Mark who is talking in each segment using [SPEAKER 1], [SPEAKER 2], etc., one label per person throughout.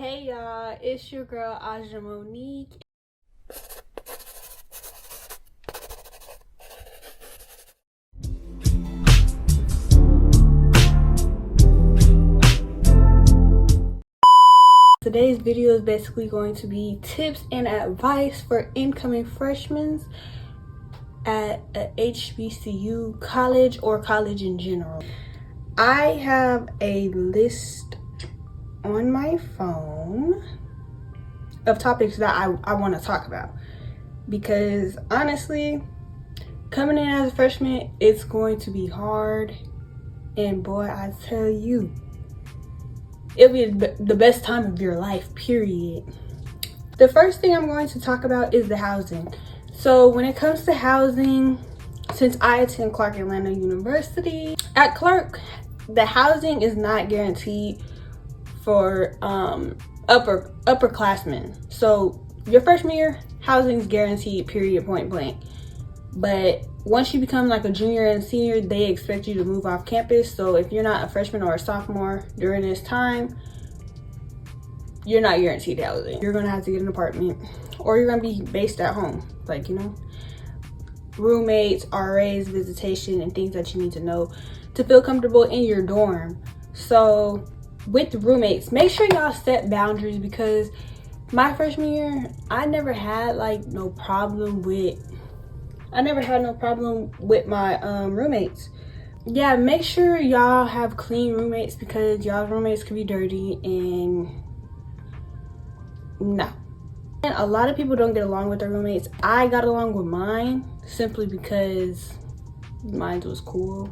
[SPEAKER 1] Hey y'all, it's your girl Aja Monique. Today's video is basically going to be tips and advice for incoming freshmen at a HBCU college or college in general. I have a list on my phone of topics that I want to talk about, because honestly, coming in as a freshman, it's going to be hard, and boy, I tell you, it'll be the best time of your life, period. The first thing I'm going to talk about is the housing. So when it comes to housing, since I attend Clark Atlanta University, at Clark, the housing is not guaranteed for upperclassmen. So your freshman year, housing is guaranteed, period, point blank. But once you become like a junior and senior, they expect you to move off campus. So if you're not a freshman or a sophomore during this time, you're not guaranteed housing. You're gonna have to get an apartment, or you're gonna be based at home, like, you know, roommates, RAs, visitation, and things that you need to know to feel comfortable in your dorm. So with roommates, make sure y'all set boundaries, because my freshman year, I never had no problem with my roommates. Yeah, make sure y'all have clean roommates, because y'all's roommates could be dirty, and no. And a lot of people don't get along with their roommates. I got along with mine simply because mine was cool.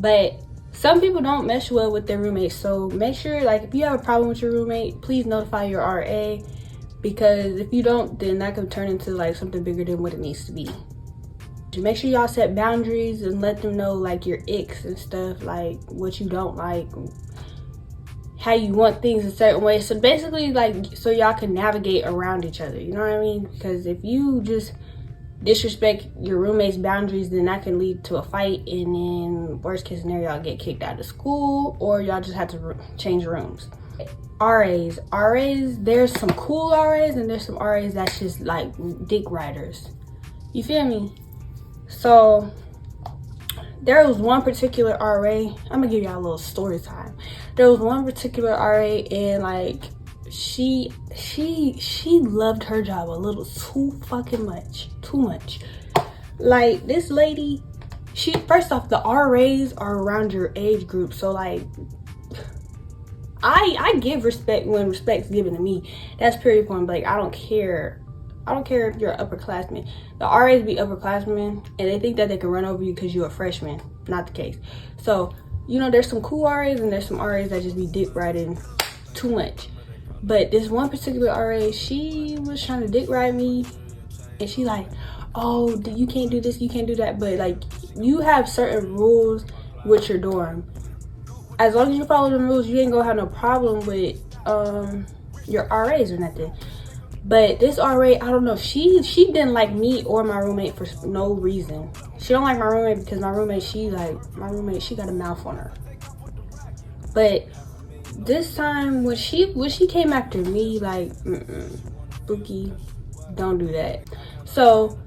[SPEAKER 1] But some people don't mesh well with their roommates. So make sure, if you have a problem with your roommate, please notify your RA, because if you don't, then that could turn into something bigger than what it needs to be. Make sure y'all set boundaries and let them know your icks and stuff, what you don't like, how you want things a certain way. So basically, so y'all can navigate around each other, you know what I mean? Because if you just disrespect your roommate's boundaries, then that can lead to a fight, and then worst case scenario, y'all get kicked out of school, or y'all just have to change rooms. RAs, there's some cool RAs, and there's some RAs that's just dick riders. You feel me? So there was one particular RA, I'm gonna give y'all a little story time. There was one particular RA, and she loved her job a little too fucking much. Too much. This lady, first off, the RAs are around your age group, so I give respect when respect's given to me. That's period, point blank. I don't care if you're an upperclassman. The RAs be upperclassmen, and they think that they can run over you because you're a freshman. Not the case. So, there's some cool RAs, and there's some RAs that just be dick riding too much. But this one particular RA, she was trying to dick ride me, and she oh, you can't do this, you can't do that. But you have certain rules with your dorm. As long as you follow the rules, you ain't gonna have no problem with your RAs or nothing. But this RA, I don't know, she didn't like me or my roommate for no reason. She don't like my roommate because my roommate, she got a mouth on her. But this time, when she came after me, Bookie, don't do that. So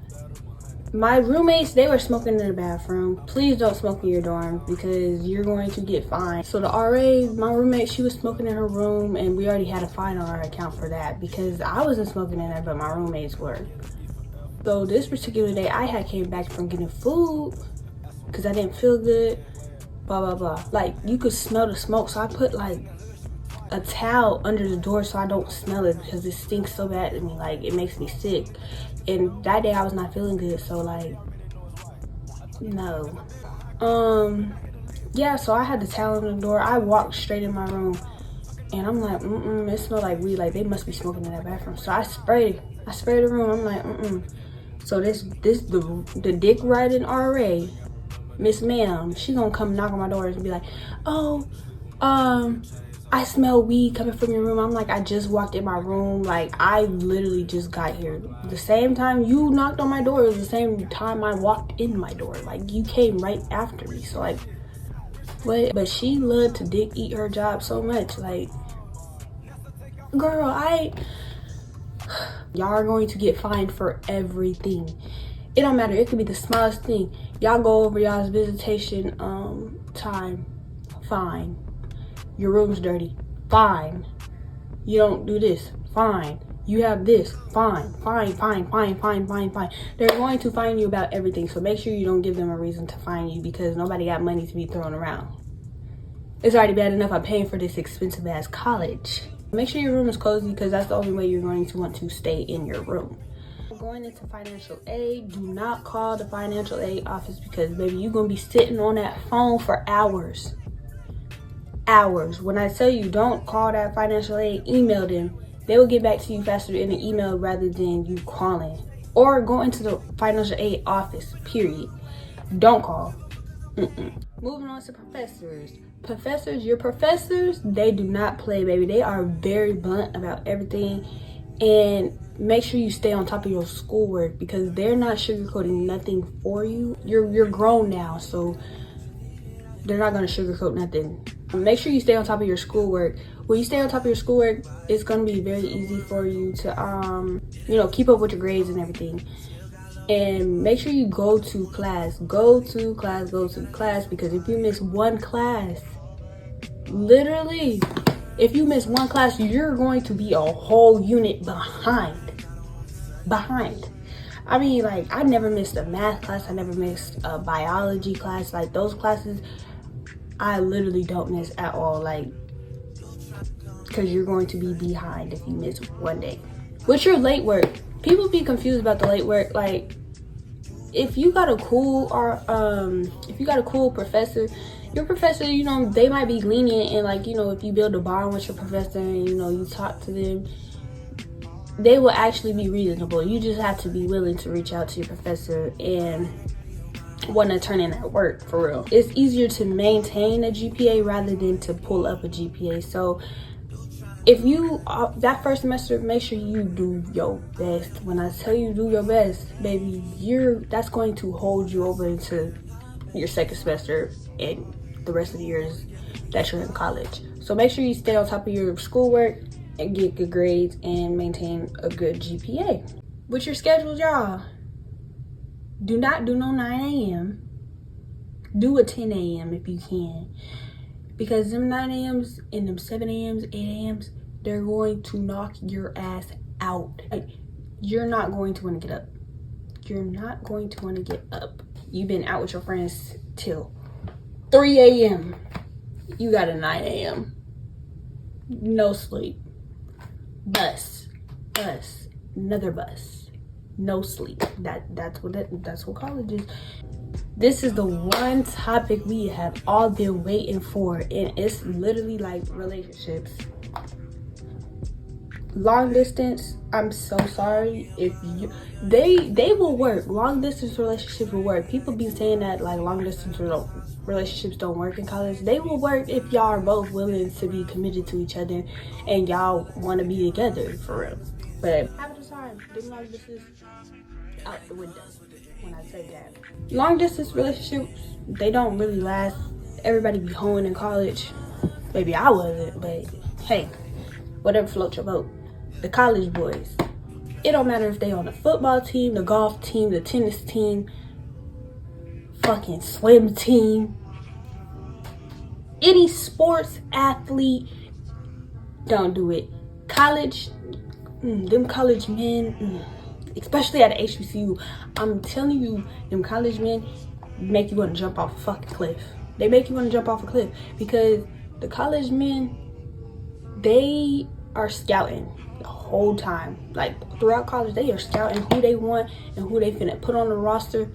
[SPEAKER 1] my roommates, they were smoking in the bathroom. Please don't smoke in your dorm, because you're going to get fined. So the RA, my roommate, she was smoking in her room, and we already had a fine on our account for that, because I wasn't smoking in there, but my roommates were. So this particular day, I had came back from getting food because I didn't feel good, blah, blah, blah. You could smell the smoke, so I put a towel under the door so I don't smell it, because it stinks so bad to me. It makes me sick. And that day I was not feeling good, so no. Yeah, so I had the towel on the door. I walked straight in my room, and I'm it smelled like weed. They must be smoking in that bathroom. So I sprayed the room. I'm so the dick riding RA, Miss Ma'am, she gonna come knock on my door and be oh, I smell weed coming from your room. I'm I just walked in my room. I literally just got here. The same time you knocked on my door was the same time I walked in my door. You came right after me. So what? But she loved to dick eat her job so much. Girl, y'all are going to get fined for everything. It don't matter. It could be the smallest thing. Y'all go over y'all's visitation time. Fine. Your room's dirty. Fine. You don't do this. Fine. You have this. Fine. Fine. They're going to fine you about everything. So make sure you don't give them a reason to fine you, because nobody got money to be thrown around. It's already bad enough I'm paying for this expensive ass college. Make sure your room is cozy, because that's the only way you're going to want to stay in your room. Going into financial aid, do not call the financial aid office, because baby, you're gonna be sitting on that phone for hours. When I tell you don't call that financial aid, email them. They will get back to you faster in an email rather than you calling. Or go into the financial aid office, period. Don't call. Moving on to professors. Your professors, they do not play, baby. They are very blunt about everything. And make sure you stay on top of your schoolwork, because they're not sugarcoating nothing for you. You're grown now, so they're not going to sugarcoat nothing. Make sure you stay on top of your schoolwork. When you stay on top of your schoolwork, it's going to be very easy for you to keep up with your grades and everything. And make sure you go to class. Go to class, because if you miss one class, literally, if you miss one class, you're going to be a whole unit behind. I mean, like, I never missed a math class. I never missed a biology class. Like, those classes, I literally don't miss at all. Like, because you're going to be behind if you miss one day. What's your late work? People be confused about the late work. Like, if you got a cool professor, your professor, they might be lenient, and like, if you build a bond with your professor and you talk to them, they will actually be reasonable. You just have to be willing to reach out to your professor and want to turn in that work, for real. It's easier to maintain a GPA rather than to pull up a GPA. So if you that first semester, make sure you do your best. When I tell you do your best, baby, that's going to hold you over into your second semester and the rest of the years that you're in college. So make sure you stay on top of your schoolwork and get good grades and maintain a good GPA. With your schedules, y'all, do not do no 9 a.m. Do a 10 a.m. if you can. Because them 9 a.m.s and them 7 a.m.s, 8 a.m.s, they're going to knock your ass out. Like, you're not going to want to get up. You're not going to want to get up. You've been out with your friends till 3 a.m. You got a 9 a.m. No sleep. Bus. Another bus. No sleep. That's what college is. This is the one topic we have all been waiting for, and it's literally like relationships. Long distance, I'm so sorry. If they will work. Long distance relationships will work. People be saying that like long distance relationships don't work in college. They will work if y'all are both willing to be committed to each other and y'all want to be together, for real. But half the time, them long distance out the window when I say that. Long distance relationships, they don't really last. Everybody be hoeing in college. Maybe I wasn't, but hey, whatever floats your boat. The college boys, it don't matter if they on the football team, the golf team, the tennis team, fucking swim team, any sports athlete, don't do it. College, them college men, especially at HBCU, I'm telling you, them college men make you want to jump off a fucking cliff. They make you want to jump off a cliff, because the college men, they are scouting the whole time. Like, throughout college, they are scouting who they want and who they finna put on the roster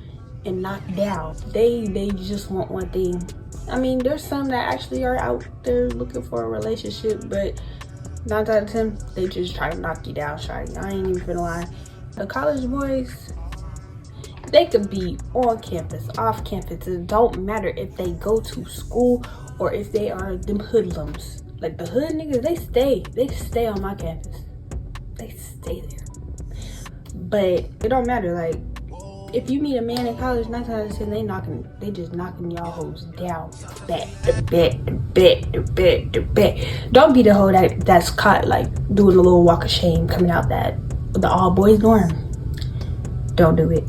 [SPEAKER 1] and knock down. They just want one thing. I mean, there's some that actually are out there looking for a relationship, but 9 out of 10, they just try to knock you down, shawty. I ain't even finna lie. The college boys, they could be on campus, off campus. It don't matter if they go to school or if they are them hoodlums. Like, the hood niggas, they stay on my campus. They stay there. But it don't matter. Like, if you meet a man in college, 9 times out of 10, they just knocking y'all hoes down. Back to back. Don't be the hoe that's caught like doing a little walk of shame coming out the all boys dorm. Don't do it.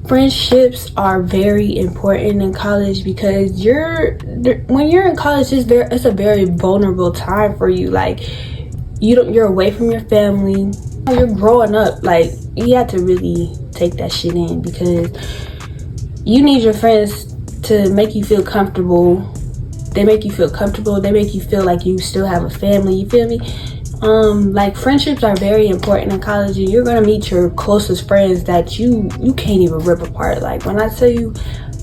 [SPEAKER 1] Friendships are very important in college because when you're in college, it's a very vulnerable time for you. Like you're away from your family, you're growing up. Like you have to really take that shit in because you need your friends to make you feel comfortable. They make you feel comfortable. They make you feel like you still have a family. You feel me? Like friendships are very important in college, and you're gonna meet your closest friends that you can't even rip apart. Like when I tell you,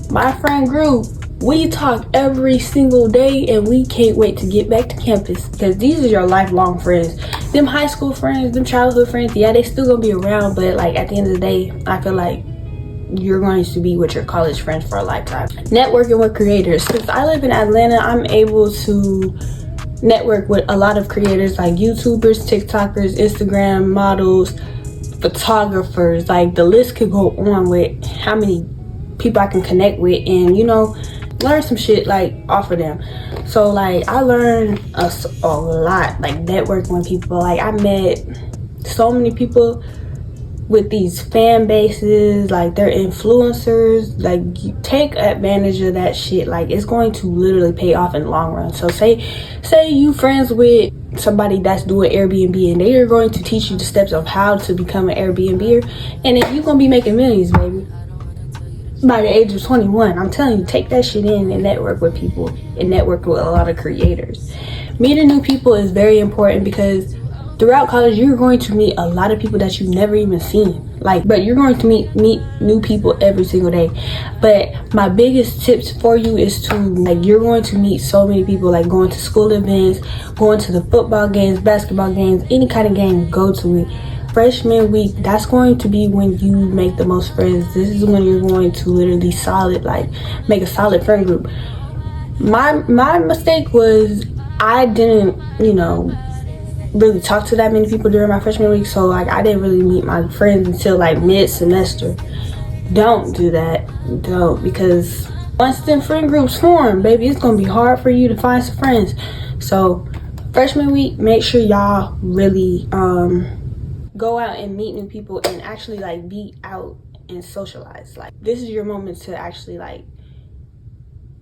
[SPEAKER 1] my friend group, we talk every single day, and we can't wait to get back to campus because these are your lifelong friends. Them high school friends, them childhood friends, yeah, they still gonna be around, but like at the end of the day, I feel like you're going to be with your college friends for a lifetime. Networking with creators. Since I live in Atlanta, I'm able to network with a lot of creators like YouTubers, TikTokers, Instagram models, photographers. Like the list could go on with how many people I can connect with and learn some shit like off of them. So like I learned a lot, like networking with people. Like I met so many people with these fan bases, like they're influencers. Like you take advantage of that shit. Like it's going to literally pay off in the long run. So say you friends with somebody that's doing Airbnb and they are going to teach you the steps of how to become an Airbnber, and then you're gonna be making millions, baby, by the age of 21. I'm telling you, take that shit in and network with people and network with a lot of creators. Meeting new people is very important because throughout college, you're going to meet a lot of people that you've never even seen. But you're going to meet new people every single day. But my biggest tips for you is you're going to meet so many people, like going to school events, going to the football games, basketball games, any kind of game, go to it. Freshman week, that's going to be when you make the most friends. This is when you're going to literally make a solid friend group. My mistake was I didn't, really talk to that many people during my freshman week, so I didn't really meet my friends until mid-semester. Don't do that. Don't, because once them friend groups form, baby, it's gonna be hard for you to find some friends. So freshman week, make sure y'all really go out and meet new people and actually be out and socialize. This is your moment to actually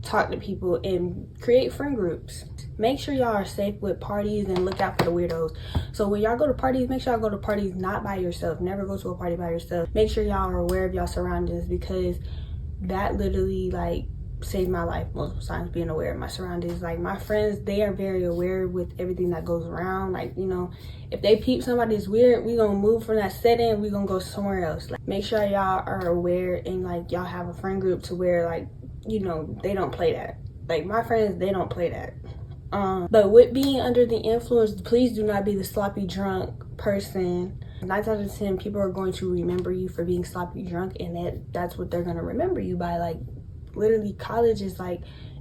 [SPEAKER 1] talk to people and create friend groups. Make sure y'all are safe with parties and look out for the weirdos. So when y'all go to parties, make sure y'all go to parties not by yourself. Never go to a party by yourself. Make sure y'all are aware of y'all surroundings, because that literally saved my life multiple times, being aware of my surroundings. My friends, they are very aware with everything that goes around. If they peep somebody's weird, we gonna move from that setting, we gonna go somewhere else. Make sure y'all are aware and y'all have a friend group to where they don't play that. My friends, they don't play that. But with being under the influence, please do not be the sloppy drunk person. 9 out of 10 people are going to remember you for being sloppy drunk, and that's what they're going to remember you by. Literally, college is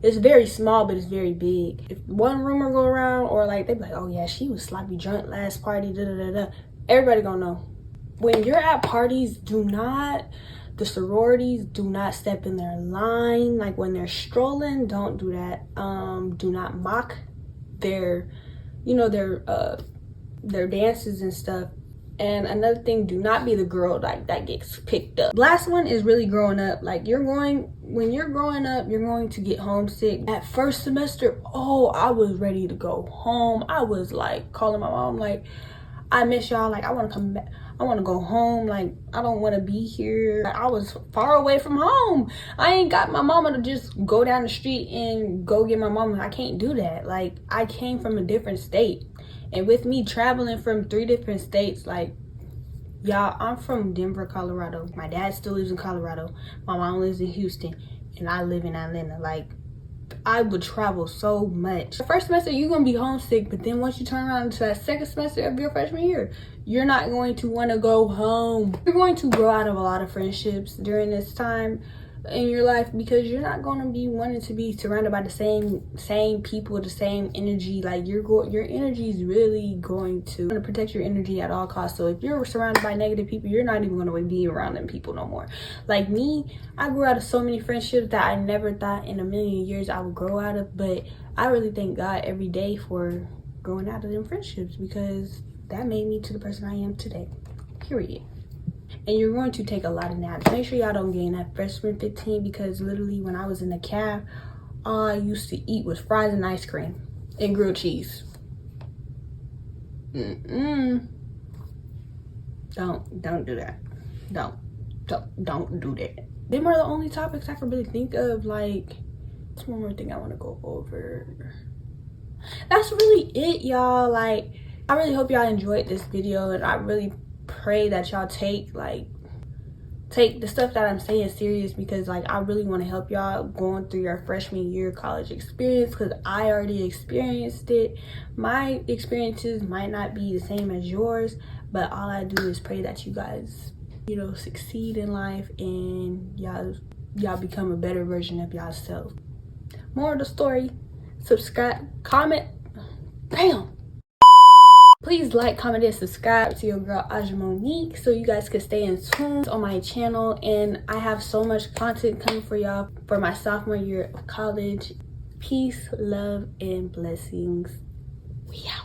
[SPEAKER 1] it's very small, but it's very big. If one rumor go around, or they be like, oh yeah, she was sloppy drunk last party, everybody gonna know. When you're at parties, the sororities do not step in their line. When they're strolling, don't do that. Do not mock their dances and stuff. And another thing, do not be the girl that gets picked up. Last one is really growing up. When you're growing up, you're going to get homesick. At first semester, I was ready to go home. I was calling my mom, I miss y'all. I want to come back. I want to go home. I don't want to be here. I was far away from home. I ain't got my mama to just go down the street and go get my mama. I can't do that. I came from a different state. And with me traveling from 3 different states, y'all, I'm from Denver, Colorado. My dad still lives in Colorado. My mom lives in Houston. And I live in Atlanta. I would travel so much. The first semester, you're going to be homesick, but then once you turn around to that second semester of your freshman year, you're not going to want to go home. You're going to grow out of a lot of friendships during this time. in your life, because you're not going to be wanting to be surrounded by the same people, the same energy. Like your energy is really going to protect your energy at all costs. So if you're surrounded by negative people, you're not even going to be around them people no more. Like me, I grew out of so many friendships that I never thought in a million years I would grow out of, but I really thank God every day for growing out of them friendships, because that made me to the person I am today, period. And you're going to take a lot of naps. Make sure y'all don't gain that freshman 15, because literally when I was in the cab, all I used to eat was fries and ice cream and grilled cheese. Don't do that. Don't do that. Them are the only topics I can really think of. Like, there's one more thing I want to go over. That's really it, y'all. Like, I really hope y'all enjoyed this video, and I really pray that y'all take the stuff that I'm saying serious, because like I really want to help y'all going through your freshman year college experience, because I already experienced it. My experiences might not be the same as yours, but all I do is pray that you guys, you know, succeed in life, and y'all become a better version of yourself. More of the story, subscribe, comment, bam. Please like, comment, and subscribe to your girl Aja Monique, so you guys can stay in tune on my channel. And I have so much content coming for y'all for my sophomore year of college. Peace, love, and blessings. We out.